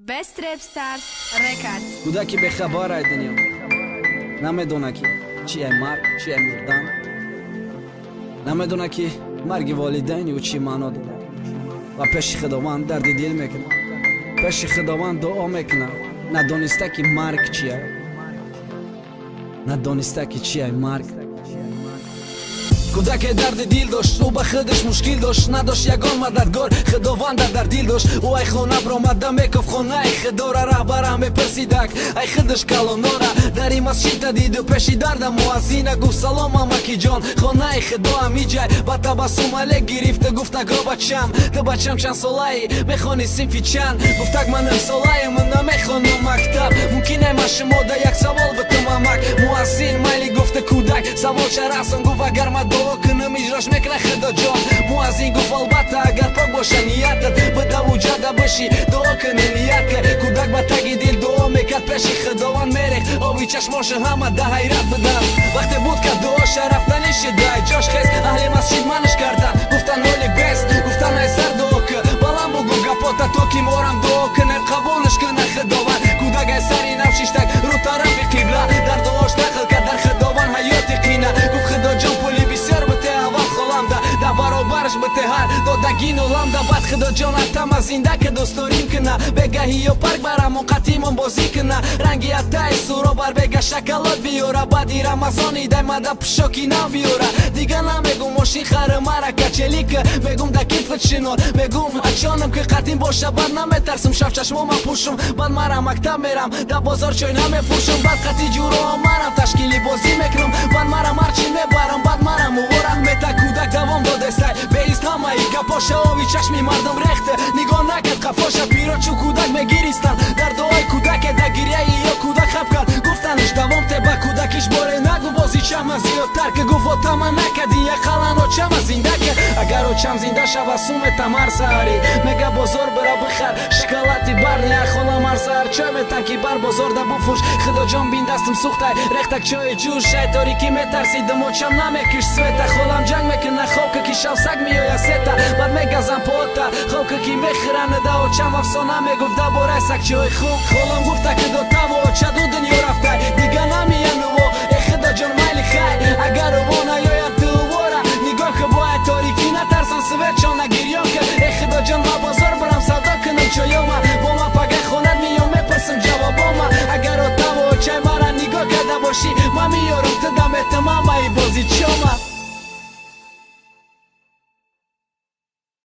Best Rap Stars Records. کودکی به خبر ای دنیا نمیدونه که چیه مرگ چیه مردن، نمیدونه که مرگ والدین و چی معنا داره و پیش خداوند درد دل میکنه، پیش خداوند دعا میکنه. ندانسته که مرگ چیه، ندانسته که چیه مرگ. کودک درد دیل داشت، او به خودش مشکل داشت، نداشت یگان مددگار خداوند در دیل داشت. او ای خانه برآمده میگفت خانه ای خدا را، رهبرم میپرسیدک ای خودش کلانا را. در این مسجد دید و پیش درد مؤذین گفت سلام مامکی جان، خانه ای خدا همی جای. با تبسم علیک گرفت گفت نگاه بچم، تو بچم چند ساله‌ای میخوانی صنفی چند؟ گفتک من ساله‌ای من نمیخوانم مکتب، ممکنه من شما ده یک سوال بتونم مک. مؤذین مالی گفت کودک سوال چرا هستم؟ گفت اگر من کنم اجراش میکنه خدا جان. مؤذین گفت البته اگر پاک باشه نیتت، به دو جاده باشی دعا کنی نیت که. کودک با تگی دل دعا میکرد پیش خداوند میریخت آبی چشماش همه ده حیرت بدن. وقتی بود که دعاش رفتنی شده جاش خیست، اهل مسجد منش کردن گفتن هولی بیست، گفتن ای سر دعا که بلند بگو گپاتا تو که مورم دعا کنه قبولش کنه خداوند. کودک ای سری نفشیشتک رو طرف قبله، در دعاش دخل کرد در خداوند حیات قینه. گفت خدا جان پولی بسیار بته اول خلام ده در برابرش بته هر دادگین علم ده. بعد خدا جان اتم از زنده که دوست داریم کنه، بگهی و پرک برم و قطیمون بازی کنه. رنگی اتای سورا بر بگه شکلات بیاره، بعدی رمضانی ده مده پشاکی نو بیاره. دیگه نمیگم ماشین خر مرا کچلی که میگم ده کیفت شنور، میگم اچانم که قطیم باشه بعد نمیترسم شب چشمو من پوشم. بعد مرا مکتب میرم در بازار چای نمیفروشم، بعد قطی جورا مرم تشکیلی بازی میکنم. بعد مرا مرچی میبرم بعد مرا مورم میتا. کودک دوام داده سای بیست همه ای گپاشه آوی چشمی مردم رخته، نگاه نکرد قفاشه پیرا چو کودک میگیریستن. در دعای کودک در گریه یا کودک خب کرد گفتنش دوام تبا کودکش باره نگو بازی چم از زیادتر که گفت تمام نکدی یک خلن و چم از زنده که. اگر او چم زنده شو سوم تمر ساری میگه بازار برا بخر شکلاتی بر نه خلا مر سر چای میتن که بر بازار ده بفروش. خدا جان بین دستم سوخته رختک چای جوش شیطاری که میترسیدم و چم نمیکش سویته. خودم جنگ میکنه خوک که شو سگ میویا سیتا، بعد میگزم پوتا خوک که میخرن ده و چم افسانه میگفت ده باره سگ چای خوب. خودم گفته که دو تا و چه دو دنیا رفته دیگه نمیان و ای خدا جان مالی خیر. اگر او نیاید تو ورا نگاه که باید تاریکی نترسن سویت چون نگیریان که. ای خدا جان ما بازار برم سودا کنم چایوما با ما پگه خونت میام میپرسم جواباما. اگر او تا و چای مرا نگاه کرده باشی ما میارم تو دمت ماما ای بازی چوما.